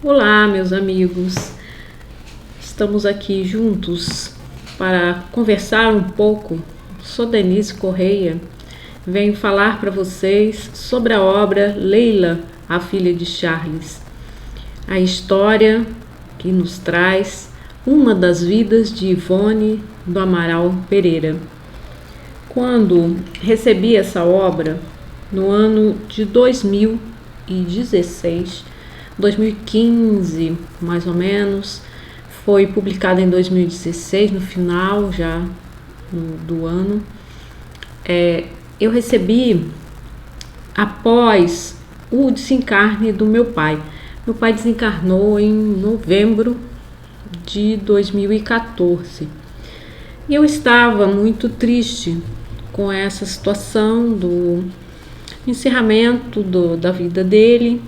Olá, meus amigos. Estamos aqui juntos para conversar um pouco. Sou Denise Correia. Venho falar para vocês sobre a obra Leila, a filha de Charles. A história que nos traz uma das vidas de Ivone do Amaral Pereira. Quando recebi essa obra, no ano de 2015, mais ou menos, foi publicada em 2016, no final já do ano. Eu recebi após o desencarne do meu pai. Meu pai desencarnou em novembro de 2014. E eu estava muito triste com essa situação do encerramento da vida dele,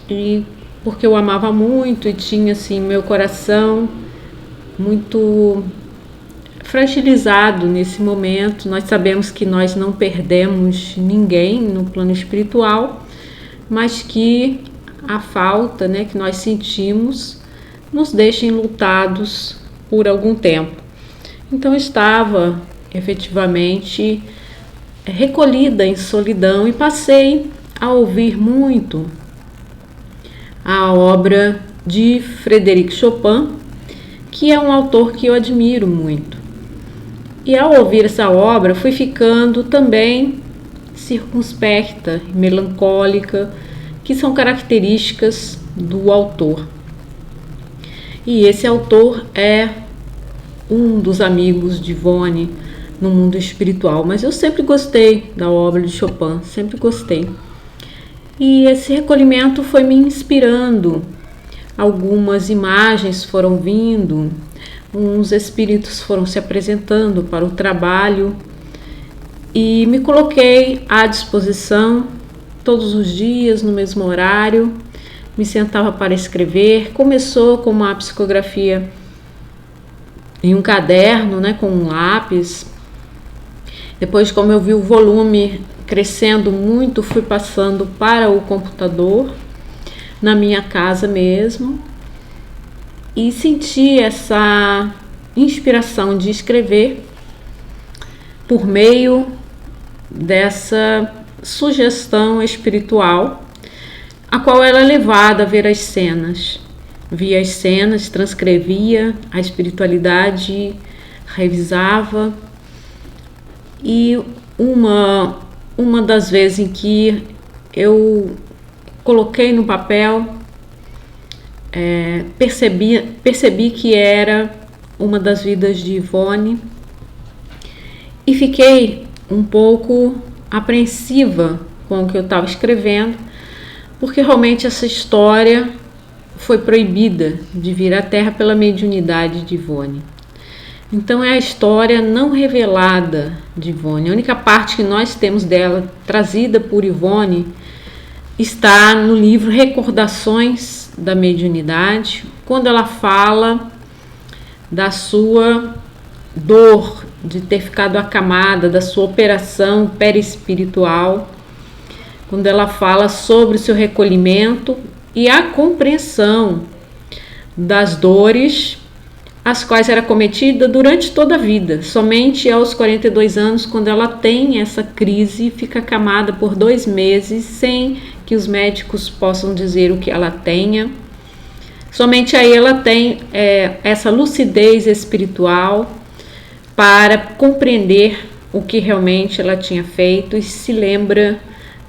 e porque eu amava muito e tinha assim meu coração muito fragilizado nesse momento. Nós sabemos que nós não perdemos ninguém no plano espiritual, mas que a falta, que nós sentimos nos deixa enlutados por algum tempo. Então eu estava efetivamente recolhida em solidão e passei a ouvir muito a obra de Frédéric Chopin, que é um autor que eu admiro muito. E ao ouvir essa obra, fui ficando também circunspecta, melancólica, que são características do autor. E esse autor é um dos amigos de Ivone no mundo espiritual, mas eu sempre gostei da obra de Chopin, sempre gostei. E esse recolhimento foi me inspirando. Algumas imagens foram vindo, uns espíritos foram se apresentando para o trabalho e me coloquei à disposição todos os dias, no mesmo horário, me sentava para escrever. Começou com uma psicografia em um caderno, com um lápis. Depois, como eu vi o volume crescendo muito, fui passando para o computador, na minha casa mesmo, e senti essa inspiração de escrever por meio dessa sugestão espiritual, a qual era levada a ver as cenas. Via as cenas, transcrevia a espiritualidade, revisava, e uma das vezes em que eu coloquei no papel, percebi que era uma das vidas de Ivone e fiquei um pouco apreensiva com o que eu estava escrevendo, porque realmente essa história foi proibida de vir à Terra pela mediunidade de Ivone. Então é a história não revelada de Ivone. A única parte que nós temos dela, trazida por Ivone, está no livro Recordações da Mediunidade, quando ela fala da sua dor de ter ficado acamada, da sua operação perispiritual, quando ela fala sobre o seu recolhimento e a compreensão das dores as quais era cometida durante toda a vida. Somente aos 42 anos, quando ela tem essa crise, fica acamada por 2 meses, sem que os médicos possam dizer o que ela tenha. Somente aí ela tem essa lucidez espiritual para compreender o que realmente ela tinha feito e se lembra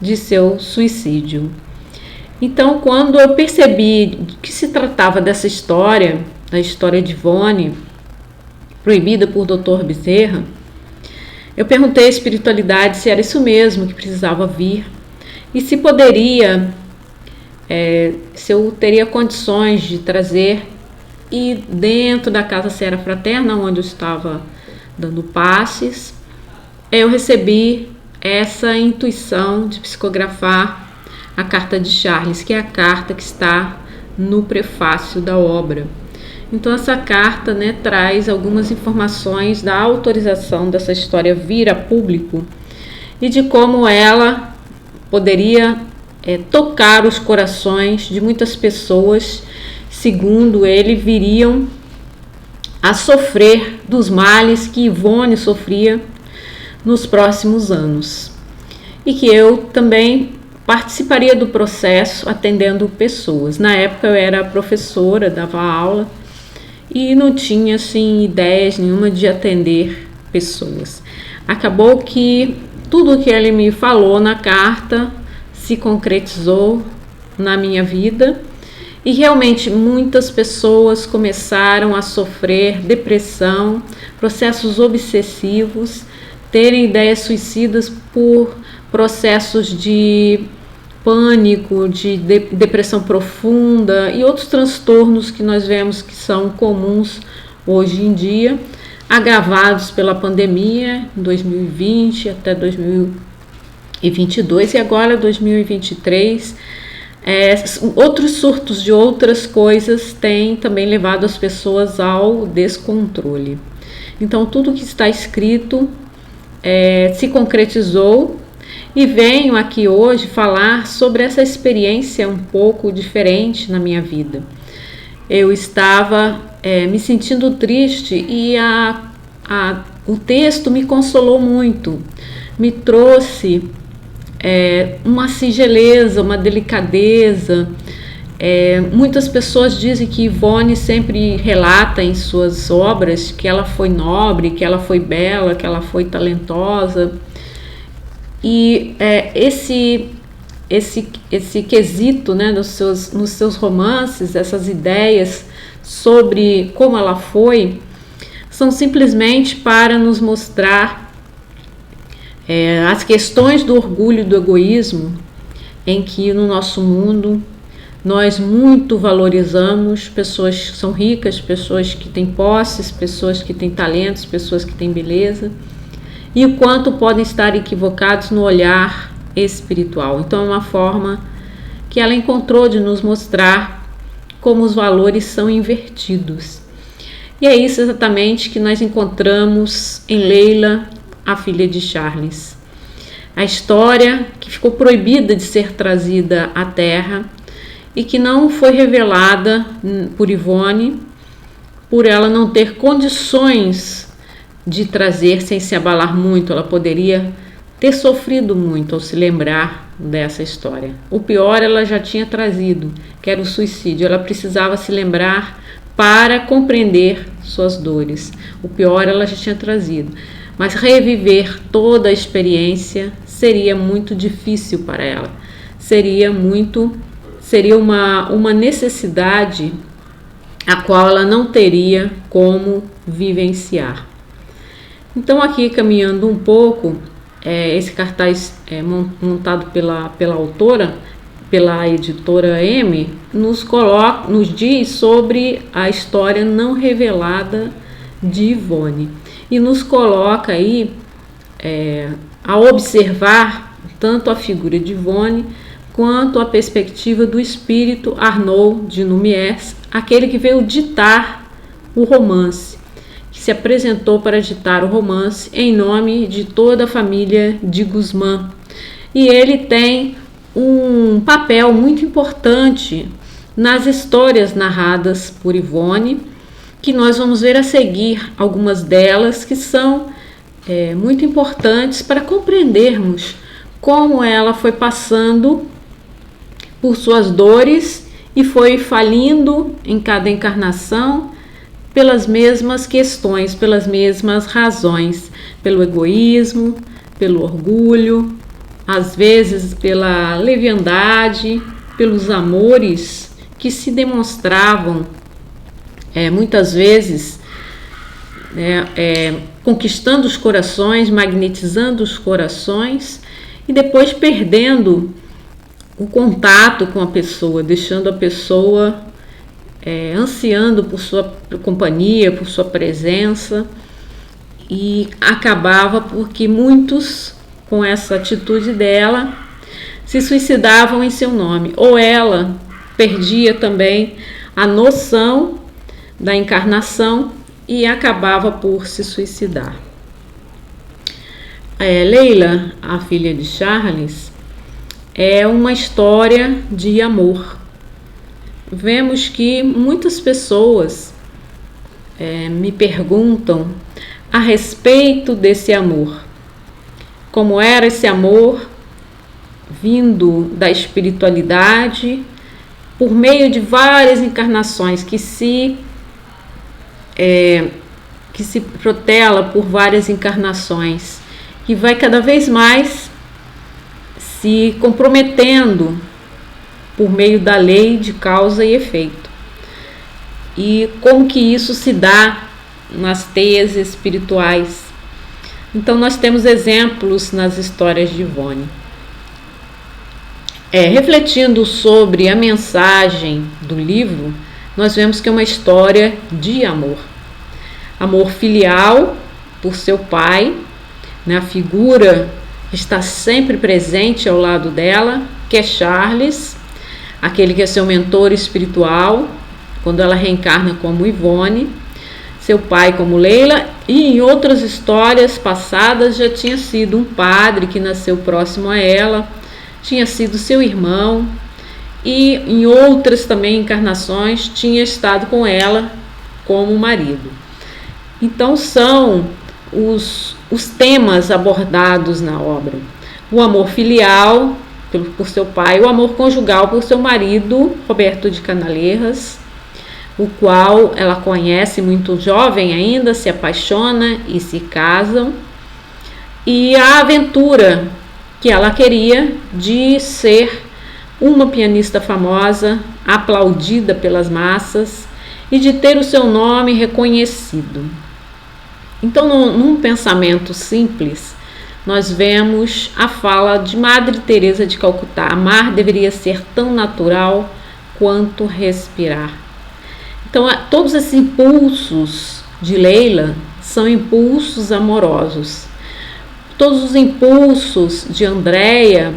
de seu suicídio. Então, quando eu percebi que se tratava dessa história, da história de Ivone, proibida por Dr. Bezerra, eu perguntei à espiritualidade se era isso mesmo que precisava vir e se poderia, se eu teria condições de trazer, e dentro da Casa Serra Fraterna, onde eu estava dando passes, eu recebi essa intuição de psicografar a carta de Charles, que é a carta que está no prefácio da obra. Então essa carta traz algumas informações da autorização dessa história vir a público e de como ela poderia tocar os corações de muitas pessoas, segundo ele, viriam a sofrer dos males que Ivone sofria nos próximos anos. E que eu também participaria do processo atendendo pessoas. Na época eu era professora, dava aula e não tinha assim ideias nenhuma de atender pessoas. Acabou que tudo que ele me falou na carta se concretizou na minha vida e realmente muitas pessoas começaram a sofrer depressão, processos obsessivos, terem ideias suicidas por processos de pânico, de depressão profunda e outros transtornos que nós vemos que são comuns hoje em dia, agravados pela pandemia em 2020 até 2022 e agora 2023. Outros surtos de outras coisas têm também levado as pessoas ao descontrole. Então tudo que está escrito se concretizou e venho aqui hoje falar sobre essa experiência um pouco diferente na minha vida. Eu estava me sentindo triste e o texto me consolou muito, me trouxe uma singeleza, uma delicadeza. Muitas pessoas dizem que Ivone sempre relata em suas obras que ela foi nobre, que ela foi bela, que ela foi talentosa. E esse quesito, né, nos seus romances, essas ideias sobre como ela foi, são simplesmente para nos mostrar as questões do orgulho e do egoísmo em que no nosso mundo nós muito valorizamos pessoas que são ricas, pessoas que têm posses, pessoas que têm talentos, pessoas que têm beleza, e o quanto podem estar equivocados no olhar espiritual. Então é uma forma que ela encontrou de nos mostrar como os valores são invertidos. E é isso exatamente que nós encontramos em Leila, a filha de Charles. A história que ficou proibida de ser trazida à Terra e que não foi revelada por Ivone, por ela não ter condições de trazer sem se abalar muito. Ela poderia ter sofrido muito ao se lembrar dessa história. O pior ela já tinha trazido, que era o suicídio. Ela precisava se lembrar para compreender suas dores. O pior ela já tinha trazido. Mas reviver toda a experiência seria muito difícil para ela. Seria uma necessidade a qual ela não teria como vivenciar. Então aqui caminhando um pouco, esse cartaz montado pela autora, pela editora M, nos diz sobre a história não revelada de Ivone e nos coloca aí a observar tanto a figura de Ivone quanto a perspectiva do espírito Arnaud de Numières, aquele que veio ditar o romance, que se apresentou para ditar o romance em nome de toda a família de Guzmán. E ele tem um papel muito importante nas histórias narradas por Ivone, que nós vamos ver a seguir algumas delas que são muito importantes para compreendermos como ela foi passando por suas dores e foi falindo em cada encarnação pelas mesmas questões, pelas mesmas razões, pelo egoísmo, pelo orgulho, às vezes pela leviandade, pelos amores que se demonstravam muitas vezes conquistando os corações, magnetizando os corações e depois perdendo o contato com a pessoa, deixando a pessoa ansiando por sua companhia, por sua presença, e acabava porque muitos, com essa atitude dela, se suicidavam em seu nome, ou ela perdia também a noção da encarnação e acabava por se suicidar. Leila, a filha de Charles, é uma história de amor. Vemos que muitas pessoas me perguntam a respeito desse amor. Como era esse amor vindo da espiritualidade, por meio de várias encarnações que se protela por várias encarnações, que vai cada vez mais se comprometendo por meio da lei de causa e efeito. E como que isso se dá nas teias espirituais? Então nós temos exemplos nas histórias de Ivone. Refletindo sobre a mensagem do livro, nós vemos que é uma história de amor. Amor filial por seu pai, né? A figura que está sempre presente ao lado dela, que é Charles, aquele que é seu mentor espiritual, quando ela reencarna como Ivone, seu pai como Leila, e em outras histórias passadas já tinha sido um padre que nasceu próximo a ela, tinha sido seu irmão, e em outras também encarnações tinha estado com ela como marido. Então são os temas abordados na obra: o amor filial por seu pai, o amor conjugal por seu marido, Roberto de Canalejas, o qual ela conhece muito jovem ainda, se apaixona e se casam, e a aventura que ela queria de ser uma pianista famosa, aplaudida pelas massas e de ter o seu nome reconhecido. Então, num pensamento simples, nós vemos a fala de Madre Teresa de Calcutá: amar deveria ser tão natural quanto respirar. Então, todos esses impulsos de Leila são impulsos amorosos. Todos os impulsos de Andréia,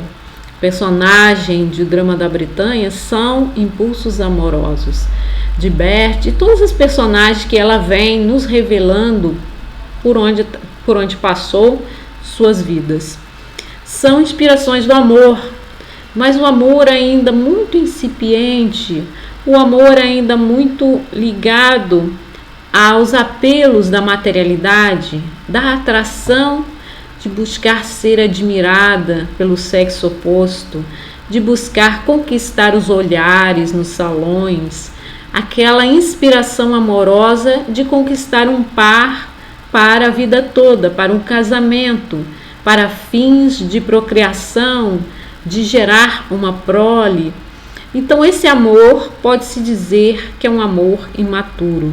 personagem de O Drama da Bretanha, são impulsos amorosos. De Berthe, todas as personagens que ela vem nos revelando por onde passou suas vidas. São inspirações do amor, mas o amor ainda muito incipiente, o amor ainda muito ligado aos apelos da materialidade, da atração de buscar ser admirada pelo sexo oposto, de buscar conquistar os olhares nos salões, aquela inspiração amorosa de conquistar um par para a vida toda, para um casamento, para fins de procriação, de gerar uma prole. Então esse amor pode-se dizer que é um amor imaturo.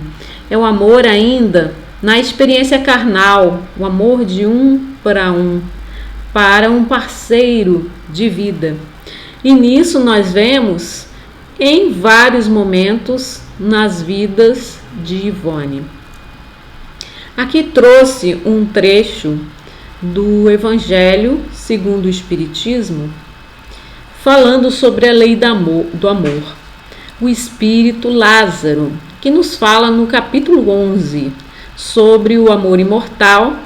É um amor ainda na experiência carnal, o amor de um para um parceiro de vida. E nisso nós vemos em vários momentos nas vidas de Ivone. Aqui trouxe um trecho do Evangelho segundo o Espiritismo, falando sobre a lei do amor. O espírito Lázaro, que nos fala no capítulo 11 sobre o amor imortal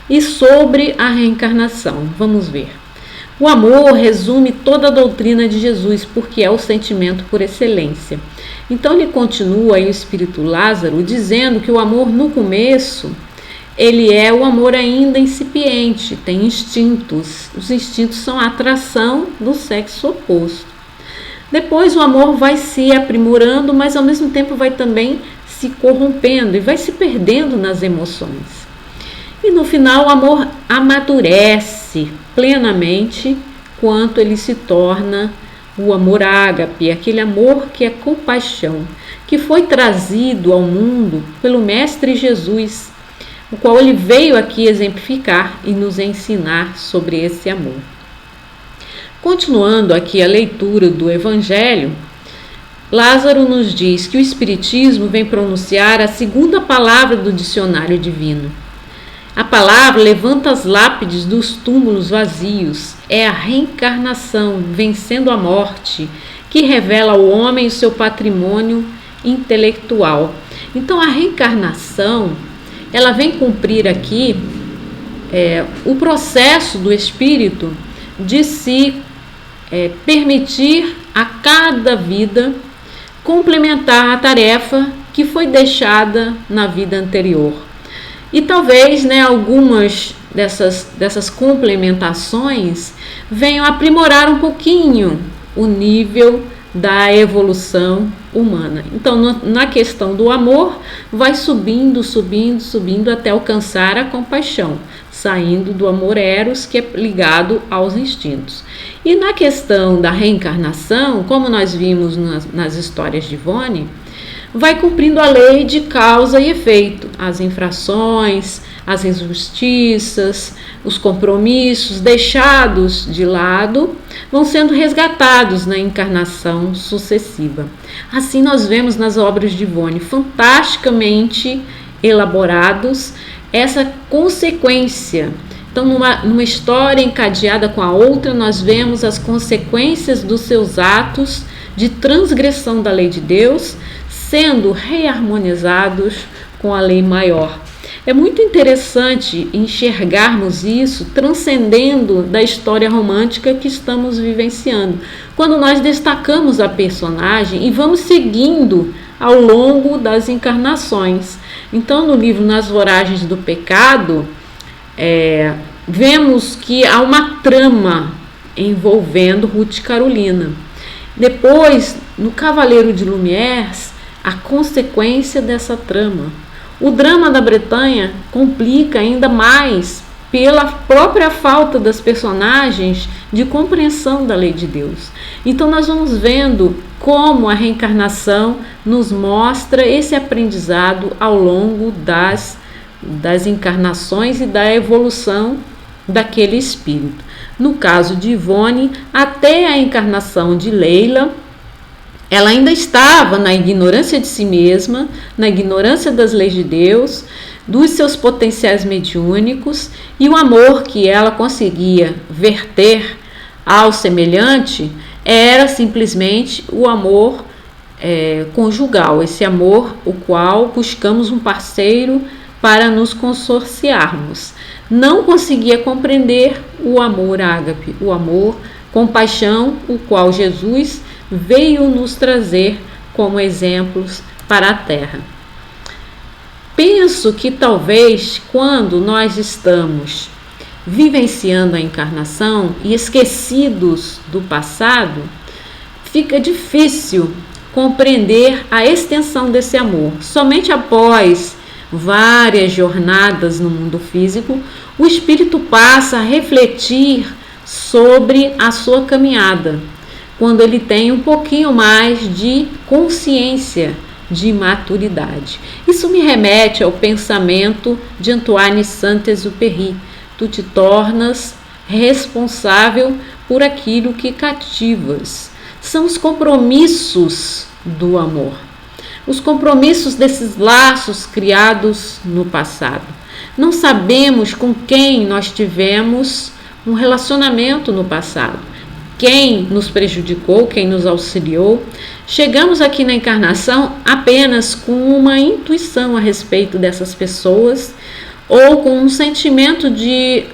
e sobre a reencarnação. Vamos ver. O amor resume toda a doutrina de Jesus, porque é o sentimento por excelência. Então ele continua aí, o espírito Lázaro, dizendo que o amor no começo, ele é o amor ainda incipiente, tem instintos. Os instintos são a atração do sexo oposto. Depois o amor vai se aprimorando, mas ao mesmo tempo vai também se corrompendo e vai se perdendo nas emoções. E no final o amor amadurece plenamente quando ele se torna o amor ágape, aquele amor que é compaixão, que foi trazido ao mundo pelo Mestre Jesus, o qual ele veio aqui exemplificar e nos ensinar sobre esse amor. Continuando aqui a leitura do Evangelho, Lázaro nos diz que o Espiritismo vem pronunciar a segunda palavra do dicionário divino. A palavra levanta as lápides dos túmulos vazios, é a reencarnação vencendo a morte, que revela ao homem o seu patrimônio intelectual. Então a reencarnação, ela vem cumprir aqui o processo do espírito de se permitir a cada vida complementar a tarefa que foi deixada na vida anterior. E talvez, né, algumas dessas complementações venham aprimorar um pouquinho o nível da evolução humana. Então, na questão do amor, vai subindo até alcançar a compaixão, saindo do amor eros, que é ligado aos instintos. E na questão da reencarnação, como nós vimos nas histórias de Ivone, vai cumprindo a lei de causa e efeito. As infrações, as injustiças, os compromissos deixados de lado vão sendo resgatados na encarnação sucessiva. Assim nós vemos nas obras de Ivone, fantasticamente elaborados, essa consequência. Então, numa história encadeada com a outra, nós vemos as consequências dos seus atos de transgressão da lei de Deus sendo reharmonizados com a lei maior. É muito interessante enxergarmos isso transcendendo da história romântica que estamos vivenciando, quando nós destacamos a personagem e vamos seguindo ao longo das encarnações. Então, no livro Nas Voragens do Pecado, vemos que há uma trama envolvendo Ruth e Carolina. Depois, no Cavaleiro de Lumières, a consequência dessa trama. O drama da Bretanha complica ainda mais pela própria falta das personagens de compreensão da lei de Deus. Então nós vamos vendo como a reencarnação nos mostra esse aprendizado ao longo das encarnações e da evolução daquele espírito. No caso de Ivone, até a encarnação de Leila, ela ainda estava na ignorância de si mesma, na ignorância das leis de Deus, dos seus potenciais mediúnicos, e o amor que ela conseguia verter ao semelhante era simplesmente o amor conjugal, esse amor o qual buscamos um parceiro para nos consorciarmos. Não conseguia compreender o amor ágape, o amor compaixão, o qual Jesus veio nos trazer como exemplos para a Terra. Penso que talvez quando nós estamos vivenciando a encarnação e esquecidos do passado, fica difícil compreender a extensão desse amor. Somente após várias jornadas no mundo físico, o espírito passa a refletir sobre a sua caminhada, quando ele tem um pouquinho mais de consciência, de maturidade. Isso me remete ao pensamento de Antoine Saint-Exupéry: tu te tornas responsável por aquilo que cativas. São os compromissos do amor, os compromissos desses laços criados no passado. Não sabemos com quem nós tivemos um relacionamento no passado, quem nos prejudicou, quem nos auxiliou. Chegamos aqui na encarnação apenas com uma intuição a respeito dessas pessoas, ou com um sentimento de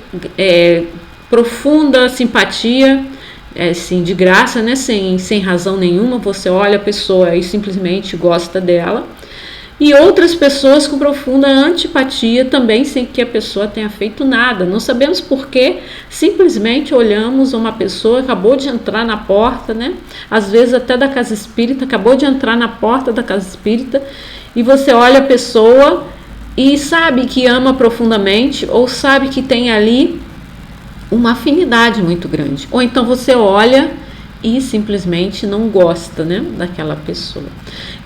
profunda simpatia, assim, de graça, né? sem razão nenhuma. Você olha a pessoa e simplesmente gosta dela. E outras pessoas com profunda antipatia também, sem que a pessoa tenha feito nada. Não sabemos por quê, simplesmente olhamos uma pessoa, acabou de entrar na porta, né? Às vezes até da casa espírita, acabou de entrar na porta da casa espírita, e você olha a pessoa e sabe que ama profundamente, ou sabe que tem ali uma afinidade muito grande. Ou então você olha e simplesmente não gosta, né, daquela pessoa.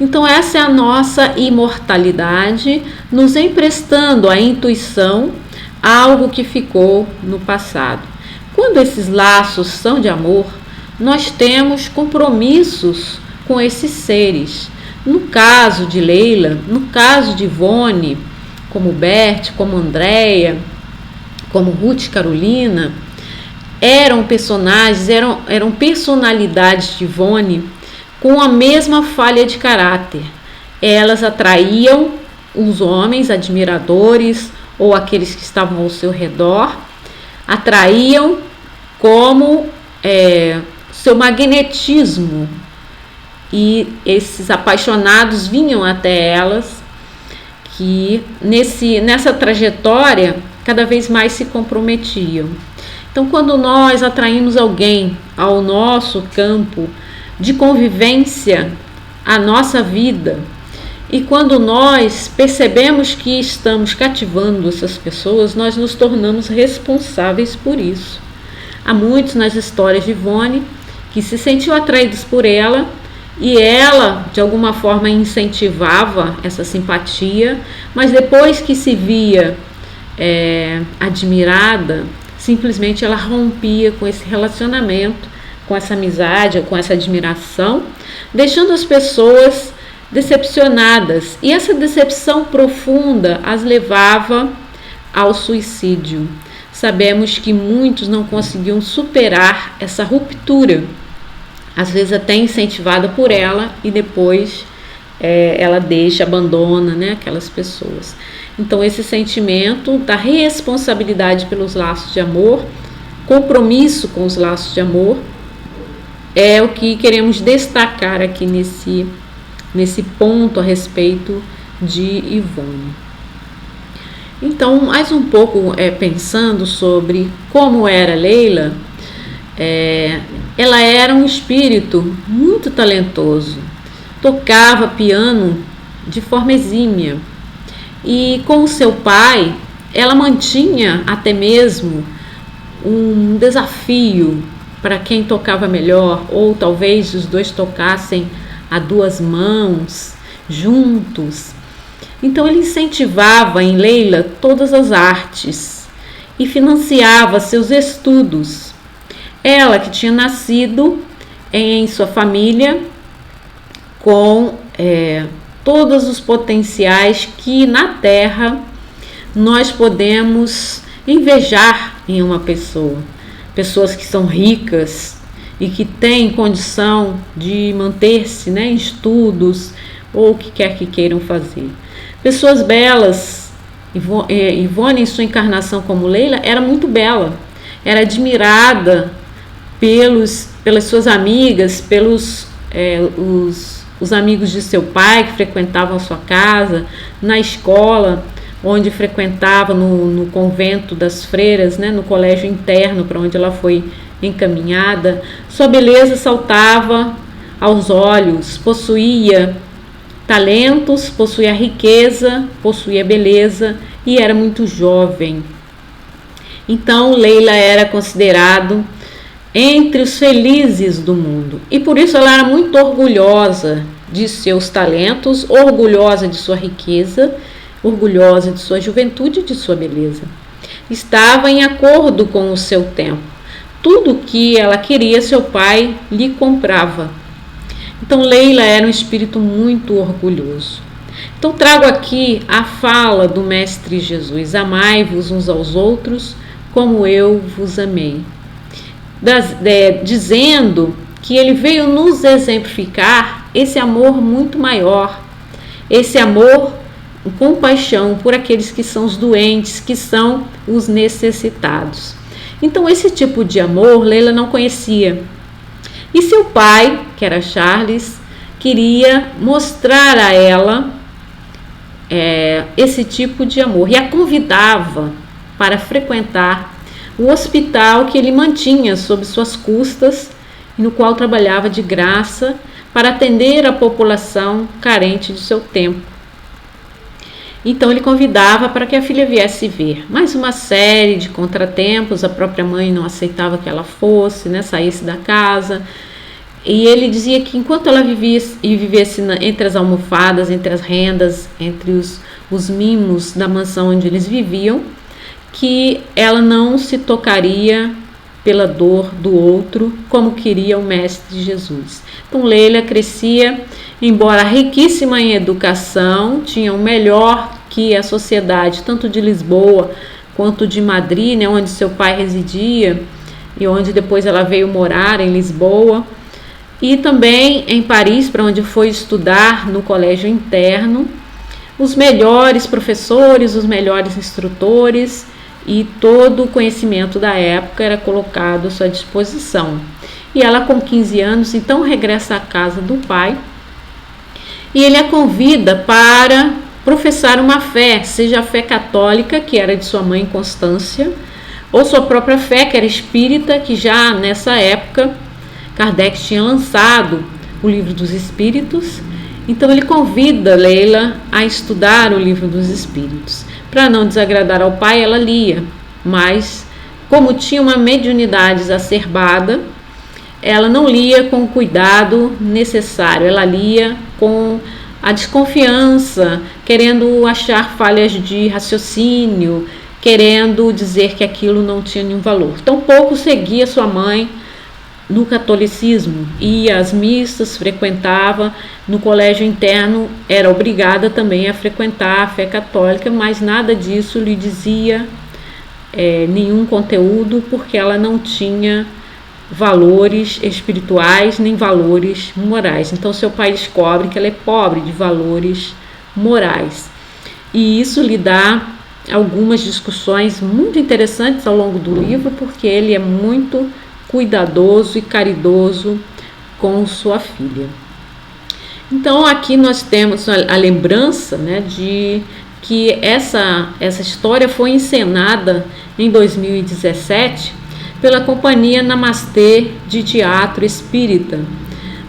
Então essa é a nossa imortalidade, nos emprestando a intuição, algo que ficou no passado. Quando esses laços são de amor, nós temos compromissos com esses seres. No caso de Leila, no caso de Ivone, como Bert, como Andréia, como Ruth e Carolina, eram personagens, eram personalidades de Ivone com a mesma falha de caráter. Elas atraíam os homens admiradores ou aqueles que estavam ao seu redor, atraíam como seu magnetismo, e esses apaixonados vinham até elas, que nessa trajetória cada vez mais se comprometiam. Então, quando nós atraímos alguém ao nosso campo de convivência, à nossa vida, e quando nós percebemos que estamos cativando essas pessoas, nós nos tornamos responsáveis por isso. Há muitos nas histórias de Ivone que se sentiam atraídos por ela, e ela de alguma forma incentivava essa simpatia, mas depois que se via admirada, simplesmente ela rompia com esse relacionamento, com essa amizade, com essa admiração, deixando as pessoas decepcionadas, e essa decepção profunda as levava ao suicídio. Sabemos que muitos não conseguiam superar essa ruptura, às vezes até incentivada por ela, e depois ela abandona, né, aquelas pessoas. Então, esse sentimento da responsabilidade pelos laços de amor, compromisso com os laços de amor, é o que queremos destacar aqui nesse ponto a respeito de Ivone. Então, mais um pouco pensando sobre como era Leila, ela era um espírito muito talentoso, tocava piano de forma exímia, e com o seu pai ela mantinha até mesmo um desafio para quem tocava melhor, ou talvez os dois tocassem a duas mãos, juntos. Então ele incentivava em Leila todas as artes e financiava seus estudos. Ela, que tinha nascido em sua família com todos os potenciais que na Terra nós podemos invejar em uma pessoa. Pessoas que são ricas e que têm condição de manter-se, né, em estudos ou o que quer que queiram fazer. Pessoas belas. Ivone, em sua encarnação como Leila, era muito bela. Era admirada pelas suas amigas, pelos os amigos de seu pai que frequentavam a sua casa, na escola onde frequentava, no convento das freiras, né, no colégio interno para onde ela foi encaminhada. Sua beleza saltava aos olhos, possuía talentos, possuía riqueza, possuía beleza e era muito jovem. Então Leila era considerado entre os felizes do mundo, e por isso ela era muito orgulhosa de seus talentos, orgulhosa de sua riqueza, orgulhosa de sua juventude e de sua beleza. Estava em acordo com o seu tempo. Tudo que ela queria, seu pai lhe comprava. Então Leila era um espírito muito orgulhoso. Então trago aqui a fala do Mestre Jesus: amai-vos uns aos outros como eu vos amei. Dizendo que ele veio nos exemplificar esse amor muito maior, esse amor com paixão por aqueles que são os doentes, que são os necessitados. Então esse tipo de amor Leila não conhecia. E seu pai, que era Charles, queria mostrar a ela esse tipo de amor e a convidava para frequentar o hospital que ele mantinha sob suas custas e no qual trabalhava de graça para atender a população carente de seu tempo. Então ele convidava para que a filha viesse ver. Mais uma série de contratempos, a própria mãe não aceitava que ela fosse, né, saísse da casa. E ele dizia que enquanto ela vivesse entre as almofadas, entre as rendas, entre os mimos da mansão onde eles viviam, que ela não se tocaria pela dor do outro como queria o Mestre Jesus. Então Leila crescia, embora riquíssima em educação, tinha o melhor que a sociedade, tanto de Lisboa quanto de Madrid, né, onde seu pai residia e onde depois ela veio morar em Lisboa, e também em Paris, para onde foi estudar no colégio interno. Os melhores professores, os melhores instrutores e todo o conhecimento da época era colocado à sua disposição. E ela, com 15 anos, então regressa à casa do pai e ele a convida para professar uma fé, seja a fé católica, que era de sua mãe Constância, ou sua própria fé, que era espírita, que já nessa época Kardec tinha lançado o Livro dos Espíritos. Então ele convida Leila a estudar o Livro dos Espíritos. Para não desagradar ao pai, ela lia, mas como tinha uma mediunidade exacerbada, ela não lia com o cuidado necessário, ela lia com a desconfiança, querendo achar falhas de raciocínio, querendo dizer que aquilo não tinha nenhum valor. Tampouco seguia sua mãe no catolicismo, ia às missas, frequentava, no colégio interno era obrigada também a frequentar a fé católica, mas nada disso lhe dizia nenhum conteúdo, porque ela não tinha valores espirituais nem valores morais. Então seu pai descobre que ela é pobre de valores morais, e isso lhe dá algumas discussões muito interessantes ao longo do livro, porque ele é muito cuidadoso e caridoso com sua filha. Então aqui nós temos a lembrança, né, de que essa história foi encenada em 2017 pela Companhia Namastê de Teatro Espírita,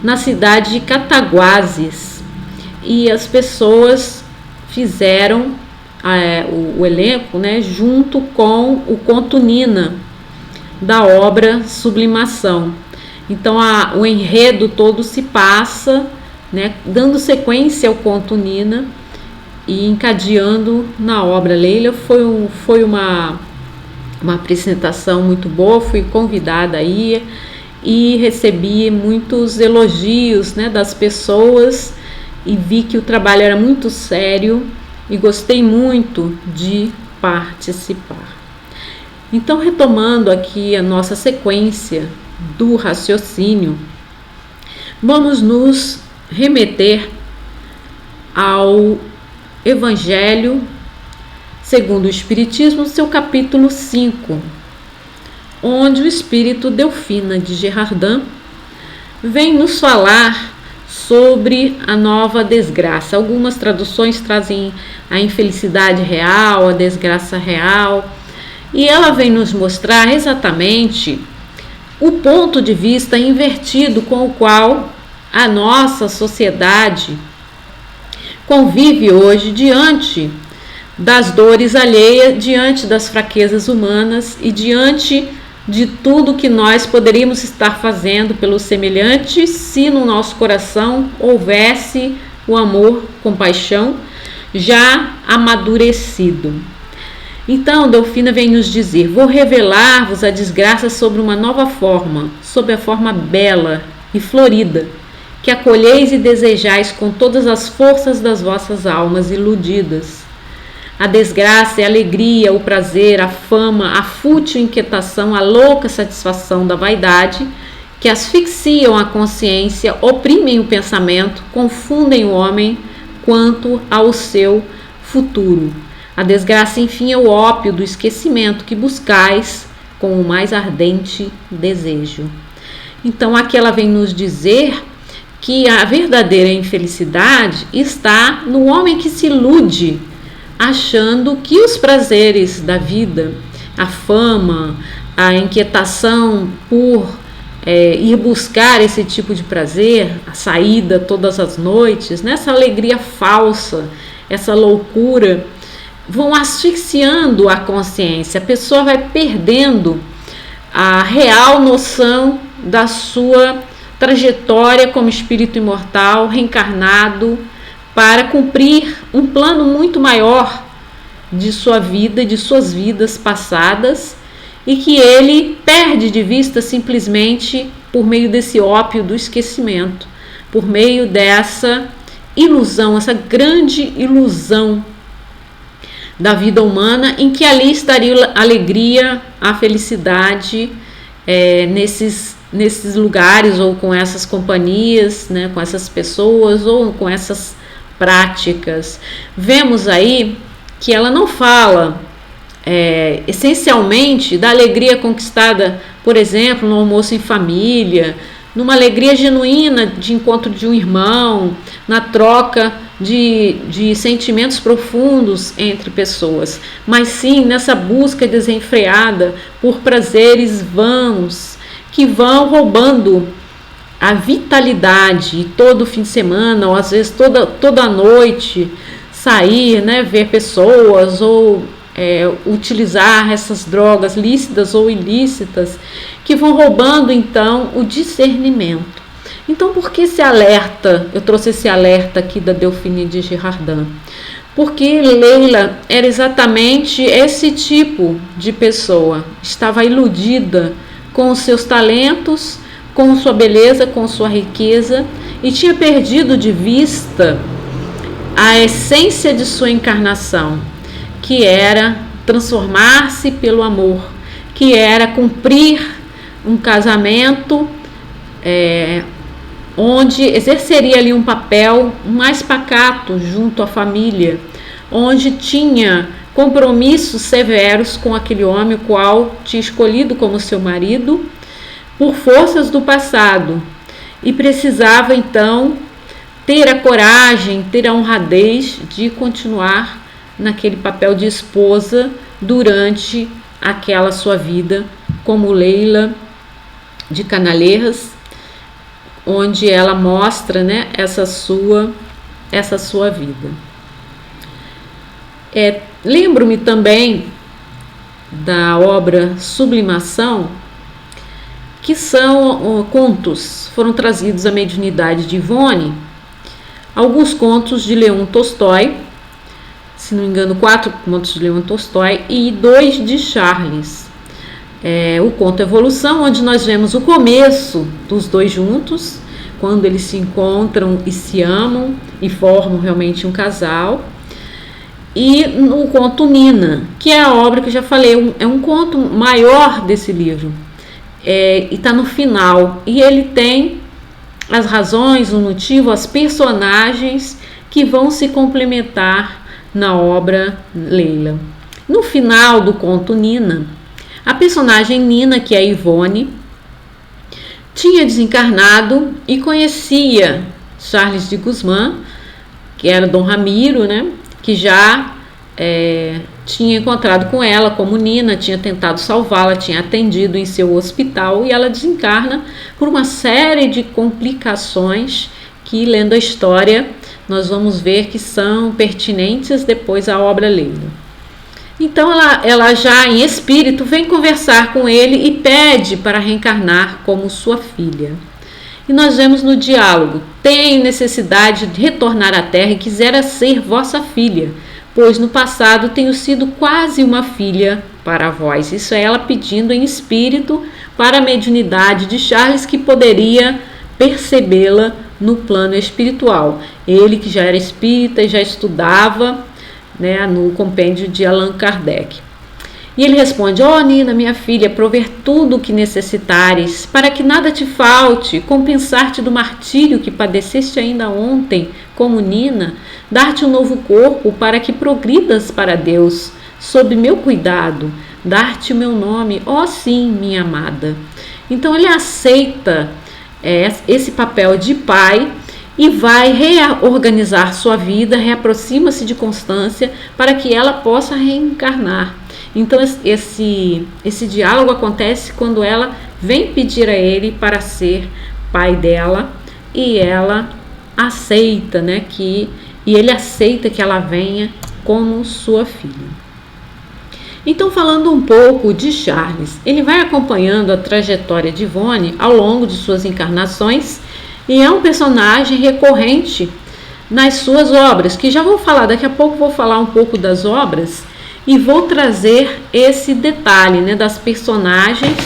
na cidade de Cataguases, e as pessoas fizeram o elenco, né, junto com o conto Nina, da obra Sublimação. Então o enredo todo se passa, né, dando sequência ao conto Nina e encadeando na obra. Leila foi uma apresentação muito boa, fui convidada aí e recebi muitos elogios, né, das pessoas, e vi que o trabalho era muito sério e gostei muito de participar. Então, retomando aqui a nossa sequência do raciocínio, vamos nos remeter ao Evangelho segundo o Espiritismo, seu capítulo 5, onde o espírito Delfina de Girardin vem nos falar sobre a nova desgraça. Algumas traduções trazem a infelicidade real, a desgraça real, e ela vem nos mostrar exatamente o ponto de vista invertido com o qual a nossa sociedade convive hoje diante das dores alheias, diante das fraquezas humanas e diante de tudo que nós poderíamos estar fazendo pelos semelhantes se no nosso coração houvesse o amor, compaixão já amadurecido. Então, Delfina vem nos dizer: vou revelar-vos a desgraça sobre uma nova forma, sob a forma bela e florida, que acolheis e desejais com todas as forças das vossas almas iludidas. A desgraça é a alegria, o prazer, a fama, a fútil inquietação, a louca satisfação da vaidade, que asfixiam a consciência, oprimem o pensamento, confundem o homem quanto ao seu futuro. A desgraça, enfim, é o ópio do esquecimento que buscais com o mais ardente desejo. Então, aqui ela vem nos dizer que a verdadeira infelicidade está no homem que se ilude, achando que os prazeres da vida, a fama, a inquietação por ir buscar esse tipo de prazer, a saída todas as noites, nessa alegria falsa, essa loucura, vão asfixiando a consciência. A pessoa vai perdendo a real noção da sua trajetória como espírito imortal, reencarnado, para cumprir um plano muito maior de sua vida, de suas vidas passadas, e que ele perde de vista simplesmente por meio desse ópio do esquecimento, por meio dessa ilusão, essa grande ilusão da vida humana, em que ali estaria a alegria, a felicidade nesses lugares, ou com essas companhias, né, com essas pessoas, ou com essas práticas. Vemos aí que ela não fala essencialmente da alegria conquistada, por exemplo, no almoço em família, numa alegria genuína de encontro de um irmão, na troca de sentimentos profundos entre pessoas, mas sim nessa busca desenfreada por prazeres vãos que vão roubando a vitalidade. E todo fim de semana, ou às vezes toda noite, sair, né, ver pessoas ou utilizar essas drogas lícitas ou ilícitas que vão roubando então o discernimento. Então, por que esse alerta? Eu trouxe esse alerta aqui da Delphine de Girardin. Porque Leila era exatamente esse tipo de pessoa. Estava iludida com os seus talentos, com sua beleza, com sua riqueza, e tinha perdido de vista a essência de sua encarnação, que era transformar-se pelo amor, que era cumprir um casamento onde exerceria ali um papel mais pacato junto à família, onde tinha compromissos severos com aquele homem, o qual tinha escolhido como seu marido por forças do passado, e precisava então ter a coragem, ter a honradez de continuar naquele papel de esposa durante aquela sua vida, como Leila de Canalejas, onde ela mostra, né, essa sua vida. Lembro-me também da obra Sublimação, que são contos, foram trazidos à mediunidade de Ivone, alguns contos de Leon Tolstói, se não me engano 4 contos de Leon Tolstói e 2 de Charles. O conto Evolução, onde nós vemos o começo dos dois juntos, quando eles se encontram e se amam e formam realmente um casal. E no conto Nina, que é a obra que eu já falei, é um conto maior desse livro, e está no final, e ele tem as razões, o motivo, as personagens que vão se complementar na obra Leila. No final do conto Nina, a personagem Nina, que é a Ivone, tinha desencarnado e conhecia Charles de Guzmán, que era Dom Ramiro, né, que já tinha encontrado com ela como Nina, tinha tentado salvá-la, tinha atendido em seu hospital, e ela desencarna por uma série de complicações que, lendo a história, nós vamos ver que são pertinentes depois à obra Leila. Então ela já em espírito vem conversar com ele e pede para reencarnar como sua filha. E nós vemos no diálogo: tenho necessidade de retornar à terra e quisera ser vossa filha, pois no passado tenho sido quase uma filha para vós. Isso é ela pedindo em espírito para a mediunidade de Charles, que poderia percebê-la no plano espiritual. Ele que já era espírita e já estudava, né, no compêndio de Allan Kardec. E ele responde: Nina, minha filha, prover tudo o que necessitares, para que nada te falte, compensar-te do martírio que padeceste ainda ontem, como Nina, dar-te um novo corpo para que progridas para Deus, sob meu cuidado, dar-te o meu nome, sim, minha amada. Então ele aceita esse papel de pai e vai reorganizar sua vida, reaproxima-se de Constância para que ela possa reencarnar. Então esse diálogo acontece quando ela vem pedir a ele para ser pai dela, e ela aceita, né, e ele aceita que ela venha como sua filha. Então, falando um pouco de Charles, ele vai acompanhando a trajetória de Ivone ao longo de suas encarnações, e é um personagem recorrente nas suas obras, que já vou falar, daqui a pouco vou falar um pouco das obras e vou trazer esse detalhe, né, das personagens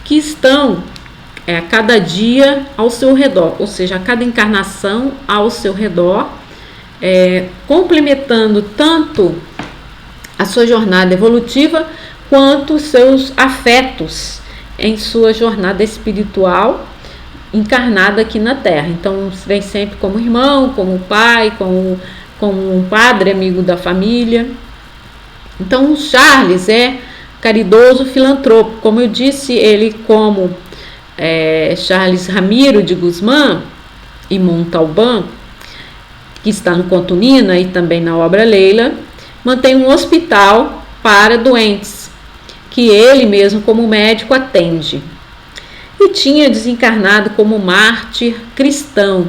que estão a cada dia ao seu redor, ou seja, a cada encarnação ao seu redor, complementando tanto a sua jornada evolutiva quanto os seus afetos em sua jornada espiritual encarnada aqui na Terra. Então vem sempre como irmão, como pai, como um padre amigo da família. Então, o Charles é caridoso filantropo. Como eu disse, ele, como Charles Ramiro de Guzmán e Montalbán, que está no conto Nina e também na obra Leila, mantém um hospital para doentes, que ele mesmo, como médico, atende. E tinha desencarnado como mártir cristão.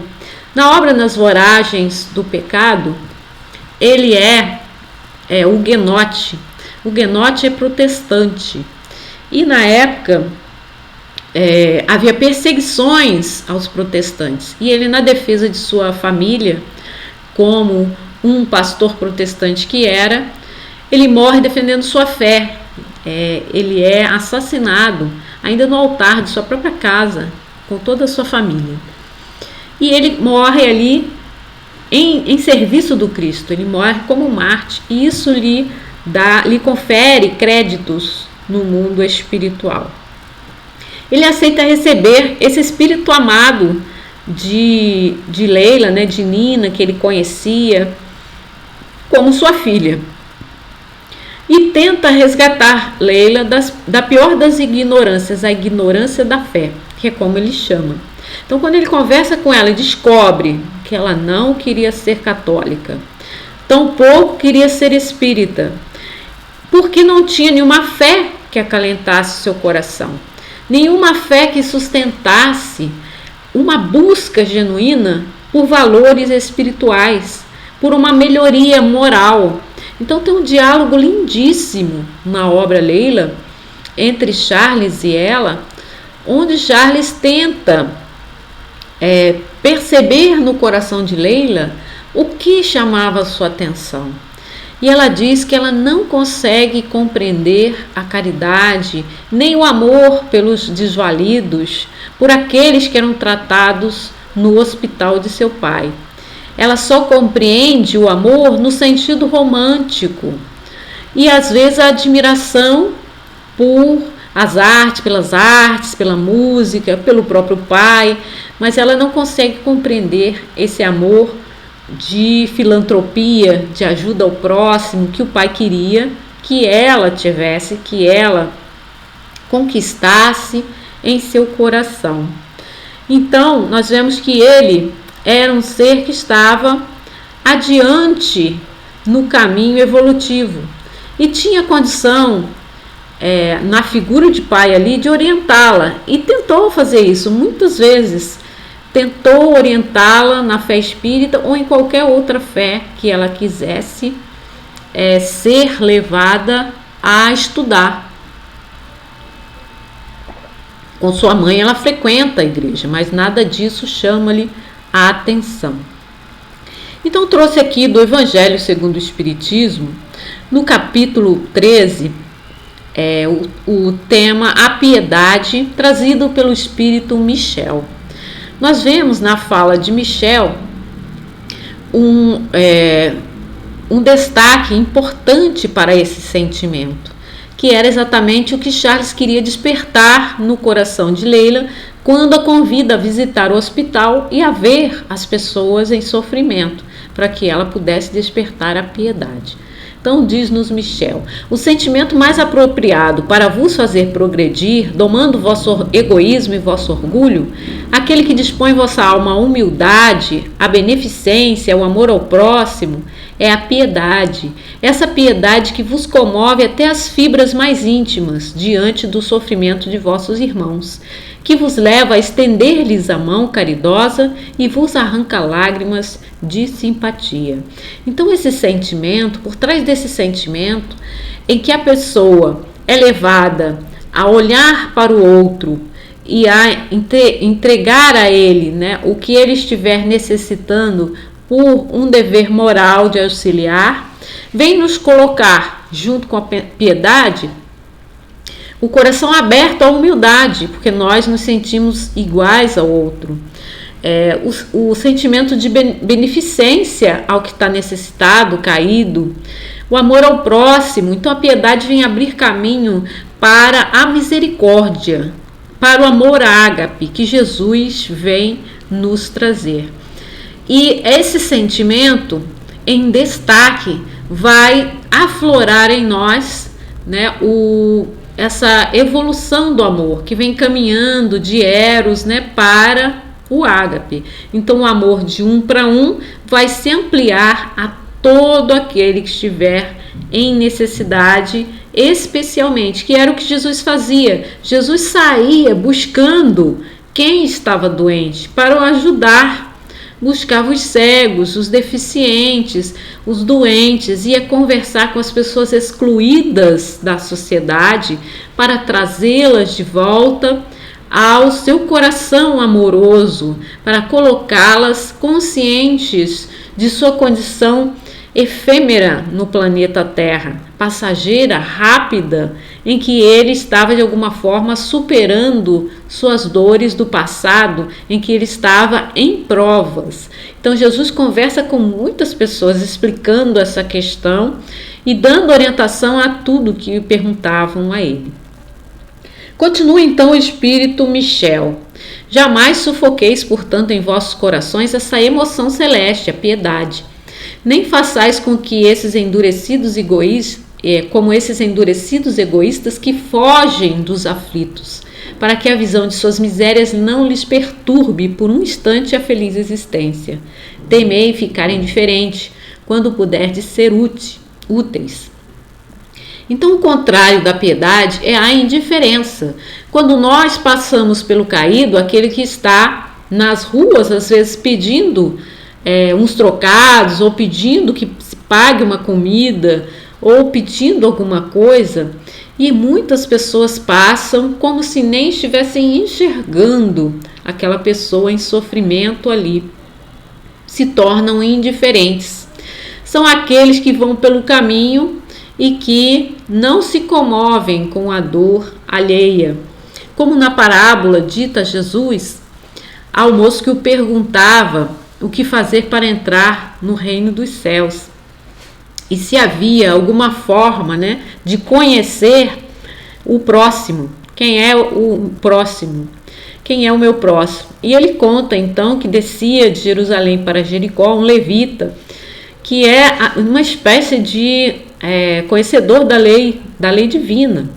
Na obra Nas Voragens do Pecado, ele é huguenote. Huguenote é protestante. E na época havia perseguições aos protestantes. E ele, na defesa de sua família, como um pastor protestante que era, ele morre defendendo sua fé. Ele é assassinado ainda no altar de sua própria casa, com toda a sua família. E ele morre ali em serviço do Cristo. Ele morre como mártir, e isso lhe confere créditos no mundo espiritual. Ele aceita receber esse espírito amado de Leila, né, de Nina, que ele conhecia, como sua filha. E tenta resgatar Leila da pior das ignorâncias, a ignorância da fé, que é como ele chama. Então, quando ele conversa com ela e descobre que ela não queria ser católica, tampouco queria ser espírita, porque não tinha nenhuma fé que acalentasse seu coração, nenhuma fé que sustentasse uma busca genuína por valores espirituais, por uma melhoria moral. Então tem um diálogo lindíssimo na obra Leila entre Charles e ela, onde Charles tenta perceber no coração de Leila o que chamava sua atenção. E ela diz que ela não consegue compreender a caridade, nem o amor pelos desvalidos, por aqueles que eram tratados no hospital de seu pai. Ela só compreende o amor no sentido romântico e às vezes a admiração por pelas artes, pela música, pelo próprio pai, mas ela não consegue compreender esse amor de filantropia, de ajuda ao próximo que o pai queria que ela tivesse, que ela conquistasse em seu coração. Então, nós vemos que ele era um ser que estava adiante no caminho evolutivo e tinha condição, na figura de pai ali, de orientá-la, e tentou fazer isso muitas vezes. Tentou orientá-la na fé espírita ou em qualquer outra fé que ela quisesse ser levada a estudar. Com sua mãe ela frequenta a igreja, mas nada disso chama-lhe a atenção. Então trouxe aqui do Evangelho segundo o Espiritismo, no capítulo 13, o tema A Piedade, trazido pelo Espírito Michel. Nós vemos na fala de Michel um destaque importante para esse sentimento, que era exatamente o que Charles queria despertar no coração de Leila quando a convida a visitar o hospital e a ver as pessoas em sofrimento, para que ela pudesse despertar a piedade. Então diz-nos Michel: o sentimento mais apropriado para vos fazer progredir, domando vosso egoísmo e vosso orgulho, aquele que dispõe vossa alma à humildade, à beneficência, ao amor ao próximo, é a piedade. Essa piedade que vos comove até as fibras mais íntimas diante do sofrimento de vossos irmãos, que vos leva a estender-lhes a mão caridosa e vos arranca lágrimas de simpatia. Então esse sentimento, por trás desse sentimento, em que a pessoa é levada a olhar para o outro e a entregar a ele, né, o que ele estiver necessitando por um dever moral de auxiliar, vem nos colocar, junto com a piedade, o coração aberto à humildade, porque nós nos sentimos iguais ao outro. O sentimento de beneficência ao que está necessitado, caído, o amor ao próximo. Então a piedade vem abrir caminho para a misericórdia, para o amor ágape que Jesus vem nos trazer. E esse sentimento em destaque vai aflorar em nós, né, essa evolução do amor que vem caminhando de Eros, né, para o ágape. Então o amor de um para um vai se ampliar a todo aquele que estiver em necessidade, especialmente, que era o que Jesus fazia. Jesus saía buscando quem estava doente para o ajudar. Buscava os cegos, os deficientes, os doentes, ia conversar com as pessoas excluídas da sociedade para trazê-las de volta ao seu coração amoroso, para colocá-las conscientes de sua condição efêmera no planeta Terra, passageira, rápida, em que ele estava de alguma forma superando suas dores do passado, em que ele estava em provas. Então Jesus conversa com muitas pessoas explicando essa questão e dando orientação a tudo que perguntavam a ele. Continua então o Espírito Michel. Jamais sufoqueis, portanto, em vossos corações essa emoção celeste, a piedade. Nem façais com que esses endurecidos egoístas que fogem dos aflitos, para que a visão de suas misérias não lhes perturbe por um instante a feliz existência. Temei ficar indiferente, quando puderdes ser úteis. Então, o contrário da piedade é a indiferença. Quando nós passamos pelo caído, aquele que está nas ruas, às vezes pedindo uns trocados, ou pedindo que se pague uma comida, ou pedindo alguma coisa, e muitas pessoas passam como se nem estivessem enxergando aquela pessoa em sofrimento ali, se tornam indiferentes. São aqueles que vão pelo caminho e que não se comovem com a dor alheia. Como na parábola dita a Jesus ao moço que o perguntava o que fazer para entrar no reino dos céus. E se havia alguma forma, né, de conhecer o próximo. Quem é o próximo? Quem é o meu próximo? E ele conta então que descia de Jerusalém para Jericó um levita, que é uma espécie de conhecedor da lei divina,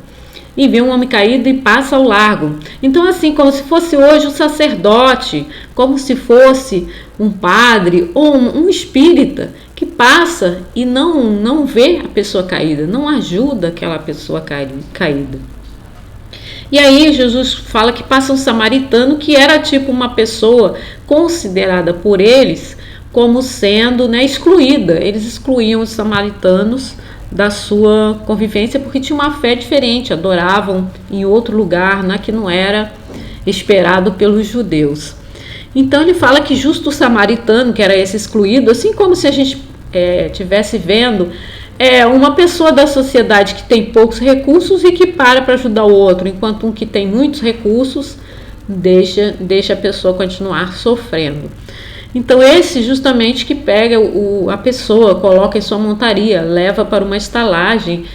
e vê um homem caído e passa ao largo. Então, assim, como se fosse hoje um sacerdote, como se fosse um padre ou um espírita que passa e não vê a pessoa caída, não ajuda aquela pessoa caída. E aí Jesus fala que passa um samaritano, que era tipo uma pessoa considerada por eles como sendo, né, excluída. Eles excluíam os samaritanos da sua convivência porque tinham uma fé diferente, adoravam em outro lugar, né, que não era esperado pelos judeus. Então ele fala que justo o samaritano, que era esse excluído, assim como se a gente estivesse vendo uma pessoa da sociedade que tem poucos recursos e que para ajudar o outro, enquanto um que tem muitos recursos deixa a pessoa continuar sofrendo. Então esse justamente que pega a pessoa, coloca em sua montaria, leva para uma estalagem,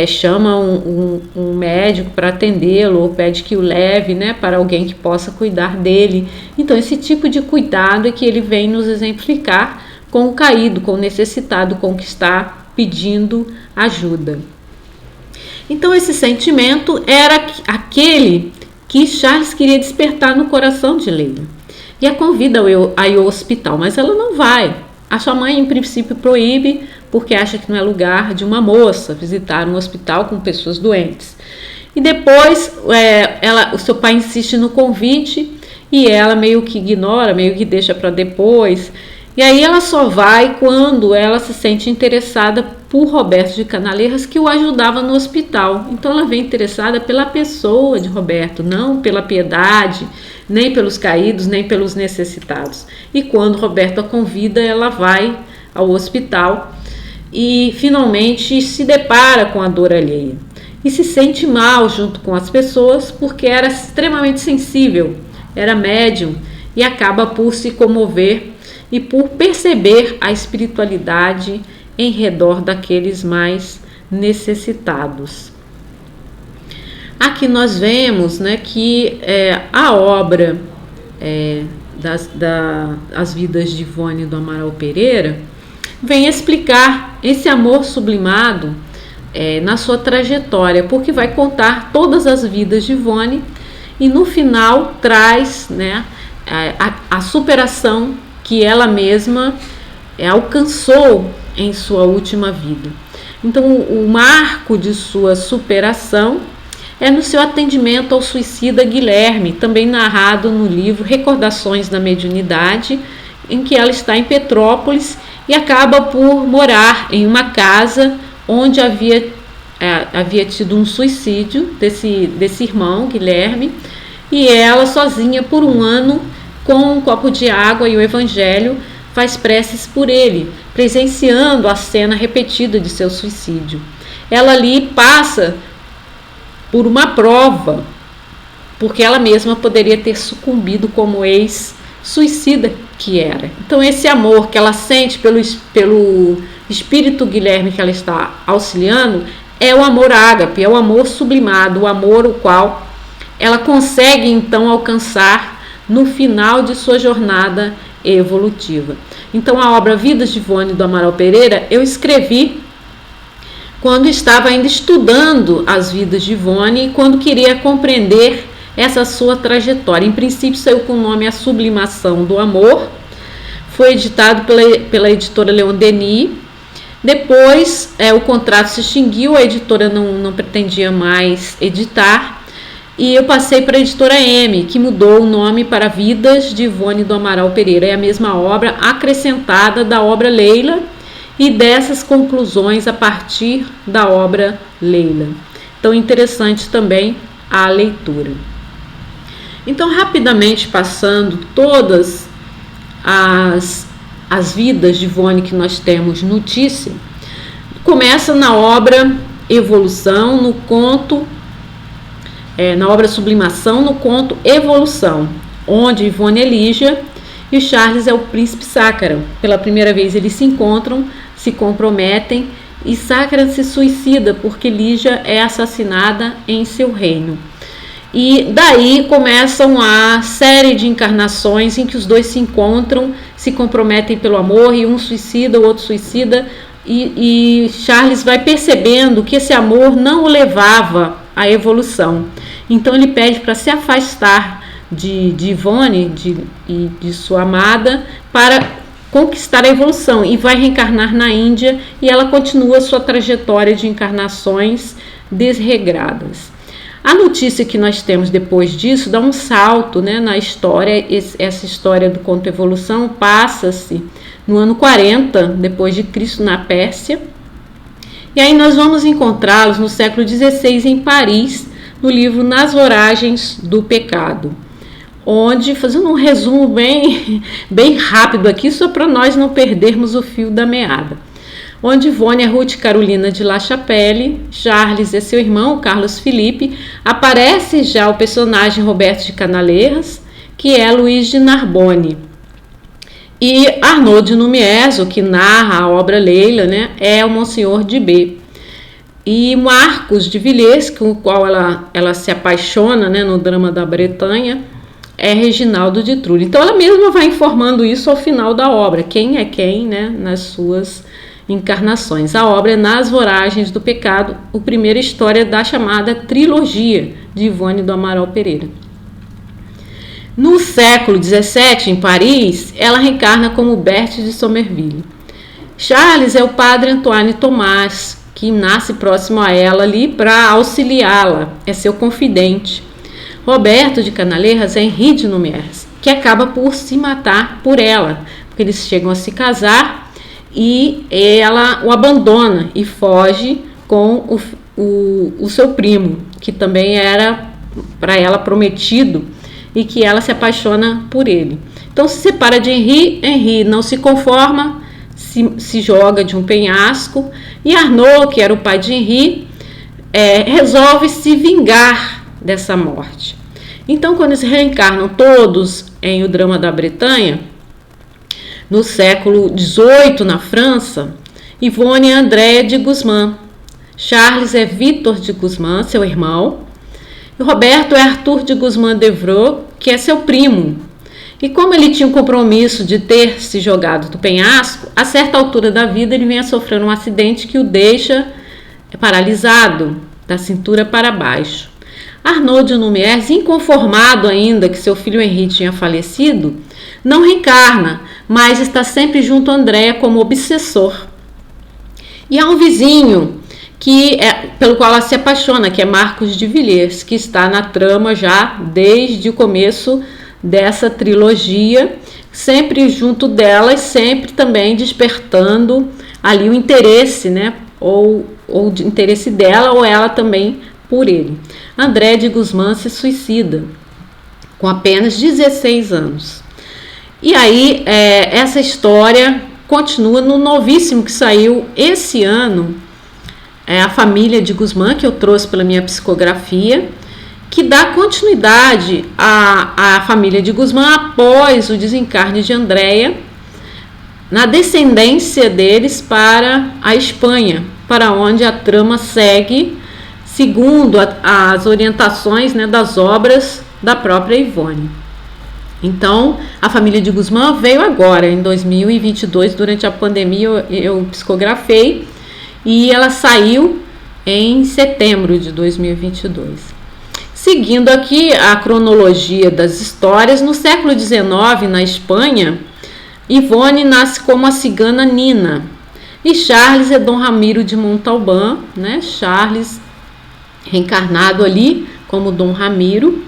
chama um médico para atendê-lo, ou pede que o leve, né, para alguém que possa cuidar dele. Então esse tipo de cuidado é que ele vem nos exemplificar com o caído, com o necessitado, com o que está pedindo ajuda. Então esse sentimento era aquele que Charles queria despertar no coração de Leila. E a convida a ir ao hospital, mas ela não vai. A sua mãe, em princípio, proíbe, porque acha que não é lugar de uma moça visitar um hospital com pessoas doentes. E depois, o seu pai insiste no convite e ela meio que ignora, meio que deixa para depois. E aí ela só vai quando ela se sente interessada por Roberto de Canaleiras, que o ajudava no hospital. Então ela vem interessada pela pessoa de Roberto, não pela piedade, nem pelos caídos, nem pelos necessitados. E quando Roberto a convida, ela vai ao hospital e finalmente se depara com a dor alheia. E se sente mal junto com as pessoas porque era extremamente sensível, era médium e acaba por se comover e por perceber a espiritualidade em redor daqueles mais necessitados. Aqui nós vemos, né, que a obra As Vidas de Ivone do Amaral Pereira vem explicar esse amor sublimado na sua trajetória, porque vai contar todas as vidas de Ivone e no final traz, né, a superação que ela mesma alcançou em sua última vida. Então, o marco de sua superação é no seu atendimento ao suicida Guilherme, também narrado no livro Recordações da Mediunidade, em que ela está em Petrópolis e acaba por morar em uma casa onde havia tido um suicídio desse irmão, Guilherme, e ela sozinha por um ano, com um copo de água e o evangelho, faz preces por ele, presenciando a cena repetida de seu suicídio. Ela ali passa por uma prova, porque ela mesma poderia ter sucumbido como ex-suicida que era. Então esse amor que ela sente pelo espírito Guilherme que ela está auxiliando é o amor ágape, é o amor sublimado, o amor o qual ela consegue então alcançar no final de sua jornada evolutiva. Então a obra Vidas de Ivone do Amaral Pereira eu escrevi quando estava ainda estudando as vidas de Ivone e quando queria compreender essa sua trajetória. Em princípio saiu com o nome A Sublimação do Amor, foi editado pela editora Leon Denis. Depois o contrato se extinguiu, a editora não pretendia mais editar, e eu passei para a editora M, que mudou o nome para Vidas de Ivone do Amaral Pereira. É a mesma obra acrescentada da obra Leila e dessas conclusões a partir da obra Leila. Então, interessante também a leitura. Então, rapidamente passando todas as vidas de Ivone que nós temos notícia, começa na obra Evolução, no conto, na obra Sublimação, no conto Evolução, onde Ivone é Lígia e Charles é o príncipe Sácara. Pela primeira vez eles se encontram, se comprometem e Sácara se suicida porque Lígia é assassinada em seu reino. E daí começam a série de encarnações em que os dois se encontram, se comprometem pelo amor e um suicida, o outro suicida, e Charles vai percebendo que esse amor não o levava à evolução. Então ele pede para se afastar de Ivone e de sua amada para conquistar a evolução e vai reencarnar na Índia e ela continua sua trajetória de encarnações desregradas. A notícia que nós temos depois disso dá um salto, né, na história. Essa história do conto Evolução passa-se no ano 40 depois de Cristo na Pérsia. E aí nós vamos encontrá-los no século XVI em Paris, no livro Nas Voragens do Pecado, onde, fazendo um resumo bem rápido aqui, só para nós não perdermos o fio da meada, onde Ivone é Ruth Carolina de La Chapelle, Charles é seu irmão, Carlos Felipe, aparece já o personagem Roberto de Canaleiras, que é Luiz de Narbonne, e Arnaud de Numies, o que narra a obra Leila, né, é o Monsenhor de B. E Marcos de Villiers, com o qual ela se apaixona, né, no drama da Bretanha, é Reginaldo de Trulli. Então ela mesma vai informando isso ao final da obra, quem é quem, né, nas suas encarnações. A obra é Nas Voragens do Pecado, a primeira história da chamada trilogia de Ivone do Amaral Pereira. No século XVII, em Paris, ela reencarna como Berthe de Somerville. Charles é o padre Antoine Tomás, que nasce próximo a ela ali para auxiliá-la, é seu confidente. Roberto de Canaleiras é Henri de Numies, que acaba por se matar por ela, porque eles chegam a se casar e ela o abandona e foge com o seu primo, que também era para ela prometido, e que ela se apaixona por ele. Então se separa de Henri, Henri não se conforma, se joga de um penhasco, e Arnaud, que era o pai de Henri, resolve se vingar dessa morte. Então, quando eles reencarnam todos em O Drama da Bretanha, no século XVIII, na França, Ivone é Andréa de Guzmán, Charles é Victor de Guzmán, seu irmão, e Roberto é Arthur de Guzmán d'Evreux, que é seu primo. E como ele tinha o compromisso de ter se jogado do penhasco, a certa altura da vida ele vem a sofrer um acidente que o deixa paralisado da cintura para baixo. Arnaud de Lumière, inconformado ainda que seu filho Henri tinha falecido, não reencarna, mas está sempre junto a Andréa como obsessor. E há um vizinho pelo qual ela se apaixona, que é Marcos de Villiers, que está na trama já desde o começo dessa trilogia, sempre junto dela e sempre também despertando ali o interesse, né? Ou de interesse dela ou ela também por ele. André de Guzmán se suicida com apenas 16 anos. E aí essa história continua no novíssimo que saiu esse ano, a família de Guzmán, que eu trouxe pela minha psicografia, que dá continuidade à família de Guzmán após o desencarne de Andréa, na descendência deles para a Espanha, para onde a trama segue segundo as orientações, né, das obras da própria Ivone. Então, a família de Guzmán veio agora, em 2022, durante a pandemia, eu psicografei, e ela saiu em setembro de 2022. Seguindo aqui a cronologia das histórias, no século XIX, na Espanha, Ivone nasce como a cigana Nina, e Charles é Dom Ramiro de Montalbán, né? Charles reencarnado ali como Dom Ramiro.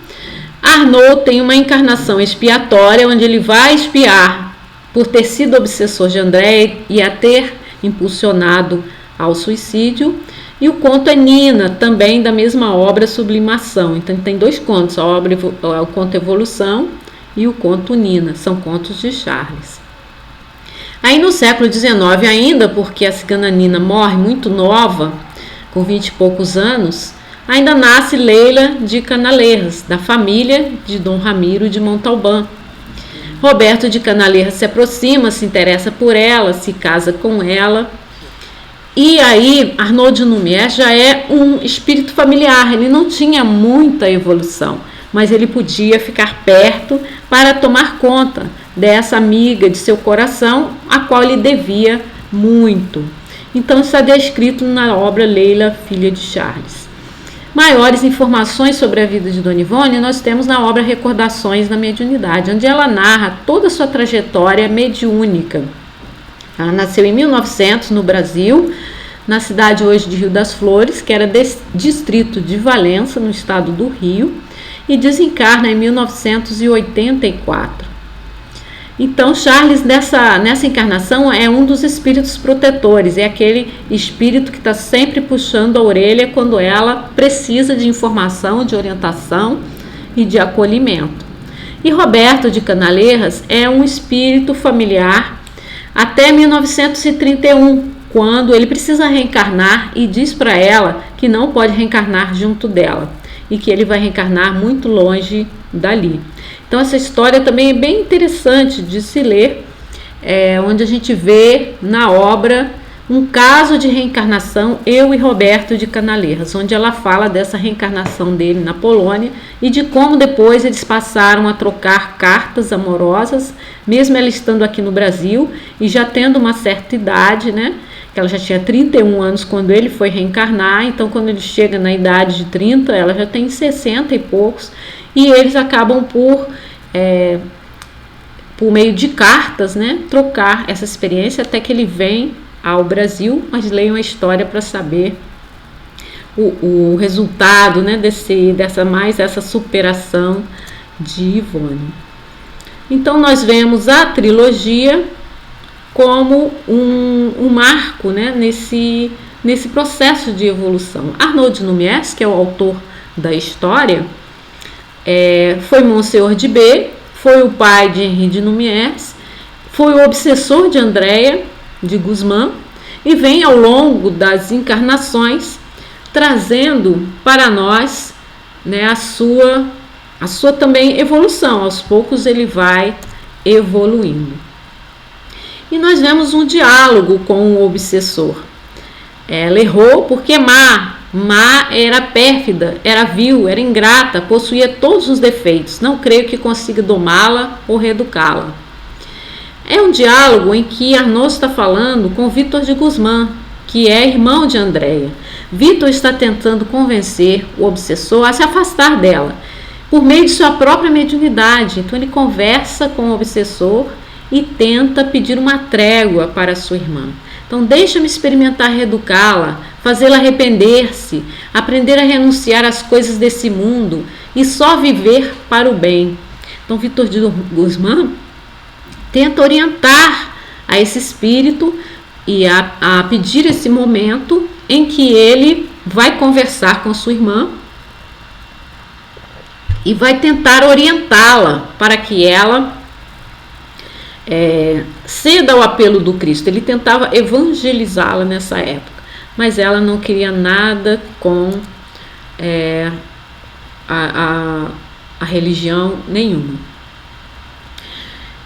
Arnaud tem uma encarnação expiatória, onde ele vai expiar por ter sido obsessor de Andréa e a ter impulsionado ao suicídio. E o conto é Nina, também da mesma obra Sublimação. Então tem dois contos, o conto Evolução e o conto Nina, são contos de Charles. Aí no século XIX ainda, porque a cigana Nina morre muito nova, com 20 e poucos anos, ainda nasce Leila de Canalejas, da família de Dom Ramiro de Montalbán. Roberto de Canalejas se aproxima, se interessa por ela, se casa com ela. E aí Arnaud de Lumière já é um espírito familiar, ele não tinha muita evolução, mas ele podia ficar perto para tomar conta dessa amiga de seu coração, a qual ele devia muito. Então está descrito na obra Leila, filha de Charles. Maiores informações sobre a vida de Dona Ivone nós temos na obra Recordações da Mediunidade, onde ela narra toda a sua trajetória mediúnica. Ela nasceu em 1900 no Brasil, na cidade hoje de Rio das Flores, que era distrito de Valença, no estado do Rio, e desencarna em 1984. Então, Charles, nessa encarnação, é um dos espíritos protetores, é aquele espírito que está sempre puxando a orelha quando ela precisa de informação, de orientação e de acolhimento. E Roberto de Canalejas é um espírito familiar até 1931, quando ele precisa reencarnar e diz para ela que não pode reencarnar junto dela e que ele vai reencarnar muito longe dali. Então essa história também é bem interessante de se ler, onde a gente vê na obra um caso de reencarnação, Eu e Roberto de Canalejas, onde ela fala dessa reencarnação dele na Polônia e de como depois eles passaram a trocar cartas amorosas, mesmo ela estando aqui no Brasil e já tendo uma certa idade, né? Que ela já tinha 31 anos quando ele foi reencarnar, então quando ele chega na idade de 30, ela já tem 60 e poucos, e eles acabam por meio de cartas, né, trocar essa experiência até que ele vem ao Brasil, mas leiam a história para saber o resultado, né, dessa superação de Ivone. Então nós vemos a trilogia como um marco, né, nesse processo de evolução. Arnaud de Lumière, que é o autor da história, foi Monsenhor de B, foi o pai de Henri de Lumière, foi o obsessor de Andréa de Guzmán e vem ao longo das encarnações trazendo para nós, né, a sua também evolução. Aos poucos ele vai evoluindo. E nós vemos um diálogo com o obsessor. Ela errou por queimar má, era pérfida, era vil, era ingrata, possuía todos os defeitos. Não creio que consiga domá-la ou reeducá-la. É um diálogo em que Arnaud está falando com Victor de Guzmán, que é irmão de Andréia. Victor está tentando convencer o obsessor a se afastar dela, por meio de sua própria mediunidade. Então ele conversa com o obsessor e tenta pedir uma trégua para sua irmã. Então deixa-me experimentar reeducá-la, fazê-la arrepender-se, aprender a renunciar às coisas desse mundo e só viver para o bem. Então Victor de Guzmán tenta orientar a esse espírito e a pedir esse momento em que ele vai conversar com sua irmã e vai tentar orientá-la para que ela ceda ao apelo do Cristo. Ele tentava evangelizá-la nessa época, mas ela não queria nada com a religião nenhuma.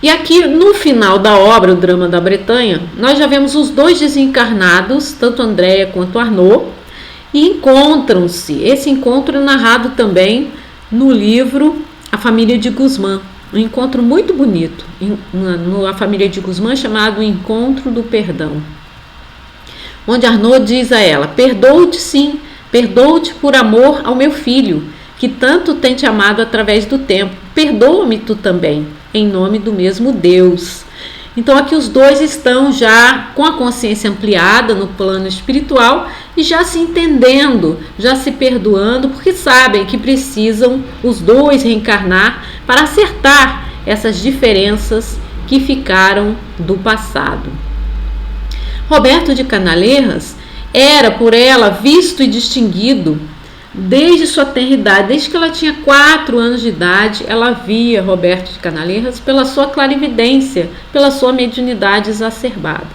E aqui no final da obra, o Drama da Bretanha, nós já vemos os dois desencarnados, tanto Andréia quanto Arnaud, e encontram-se. Esse encontro é narrado também no livro A Família de Guzmán, um encontro muito bonito, A Família de Guzmán, chamado Encontro do Perdão, onde Arnaud diz a ela: perdoo-te sim, perdoo-te por amor ao meu filho, que tanto tem te amado através do tempo. Perdoa-me tu também, em nome do mesmo Deus. Então aqui os dois estão já com a consciência ampliada no plano espiritual e já se entendendo, já se perdoando, porque sabem que precisam os dois reencarnar para acertar essas diferenças que ficaram do passado. Roberto de Canalejas era por ela visto e distinguido desde sua tenra idade. Desde que ela tinha 4 anos de idade, ela via Roberto de Canalejas pela sua clarividência, pela sua mediunidade exacerbada.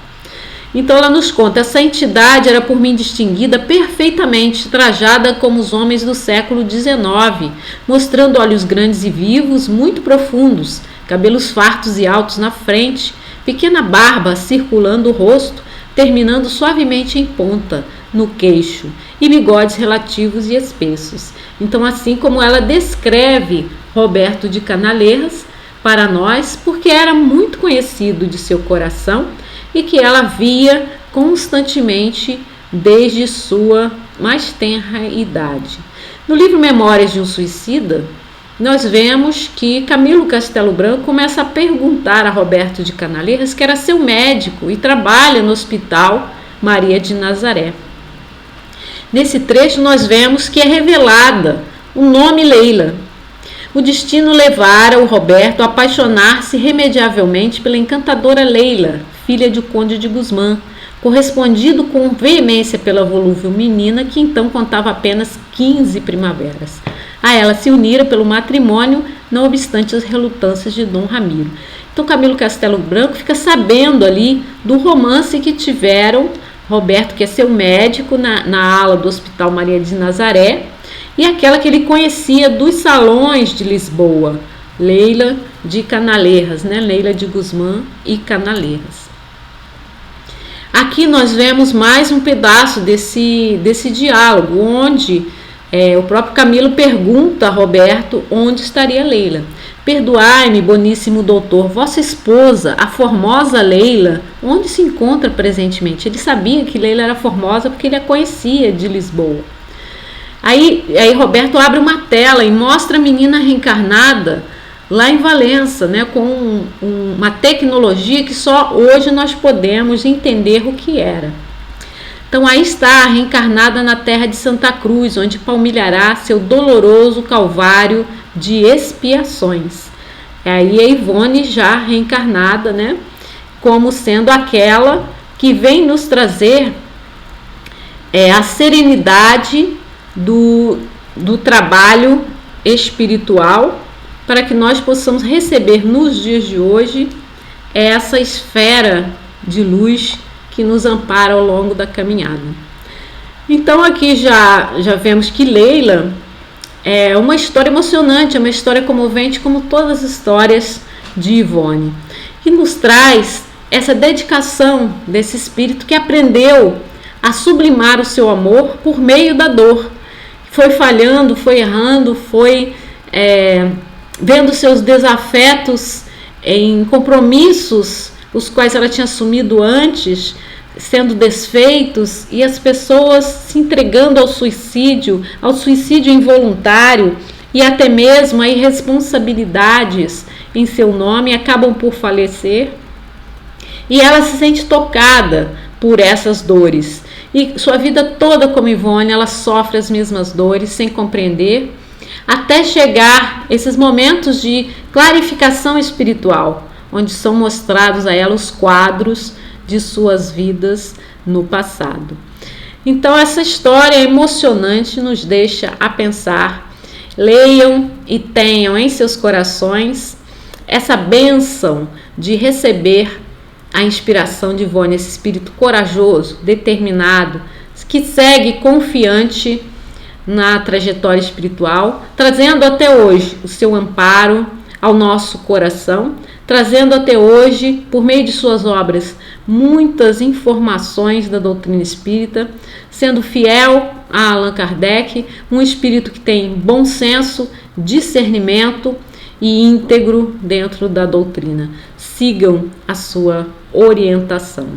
Então ela nos conta: essa entidade era por mim distinguida perfeitamente, trajada como os homens do século XIX, mostrando olhos grandes e vivos, muito profundos, cabelos fartos e altos na frente, pequena barba circulando o rosto, terminando suavemente em ponta no queixo, e bigodes relativos e espessos. Então, assim como ela descreve Roberto de Canalejas para nós, porque era muito conhecido de seu coração e que ela via constantemente desde sua mais tenra idade. No livro Memórias de um Suicida, nós vemos que Camilo Castelo Branco começa a perguntar a Roberto de Canalejas, que era seu médico e trabalha no Hospital Maria de Nazaré. Nesse trecho nós vemos que é revelada o nome Leila. O destino levara o Roberto a apaixonar-se irremediavelmente pela encantadora Leila, filha do Conde de Guzmán, correspondido com veemência pela volúvel menina, que então contava apenas 15 primaveras. A ela se unira pelo matrimônio, não obstante as relutâncias de Dom Ramiro. Então Camilo Castelo Branco fica sabendo ali do romance que tiveram Roberto, que é seu médico na ala do Hospital Maria de Nazaré, e aquela que ele conhecia dos salões de Lisboa, Leila de Canalejas, né? Leila de Guzmán e Canalejas. Aqui nós vemos mais um pedaço desse diálogo, onde o próprio Camilo pergunta a Roberto onde estaria Leila. Perdoai-me, boníssimo doutor, vossa esposa, a formosa Leila, onde se encontra presentemente? Ele sabia que Leila era formosa porque ele a conhecia de Lisboa. Aí Roberto abre uma tela e mostra a menina reencarnada lá em Valença, né, com uma tecnologia que só hoje nós podemos entender o que era. Então aí está, reencarnada na terra de Santa Cruz, onde palmilhará seu doloroso calvário de expiações. Aí a Ivone já reencarnada, né, como sendo aquela que vem nos trazer a serenidade do trabalho espiritual, para que nós possamos receber nos dias de hoje essa esfera de luz que nos ampara ao longo da caminhada. Então aqui já vemos que Leila é uma história emocionante, é uma história comovente, como todas as histórias de Ivone, que nos traz essa dedicação desse espírito que aprendeu a sublimar o seu amor por meio da dor. Foi falhando, foi errando, foi vendo seus desafetos em compromissos os quais ela tinha assumido antes, sendo desfeitos, e as pessoas se entregando ao suicídio involuntário e até mesmo a irresponsabilidades em seu nome, acabam por falecer. E ela se sente tocada por essas dores. E sua vida toda, como Ivone, ela sofre as mesmas dores sem compreender, até chegar esses momentos de clarificação espiritual, onde são mostrados a ela os quadros de suas vidas no passado. Então essa história emocionante nos deixa a pensar. Leiam e tenham em seus corações essa bênção de receber a inspiração de Ivone, esse espírito corajoso, determinado, que segue confiante na trajetória espiritual, trazendo até hoje o seu amparo ao nosso coração, trazendo até hoje, por meio de suas obras, muitas informações da doutrina espírita, sendo fiel a Allan Kardec, um espírito que tem bom senso, discernimento e íntegro dentro da doutrina. Sigam a sua orientação.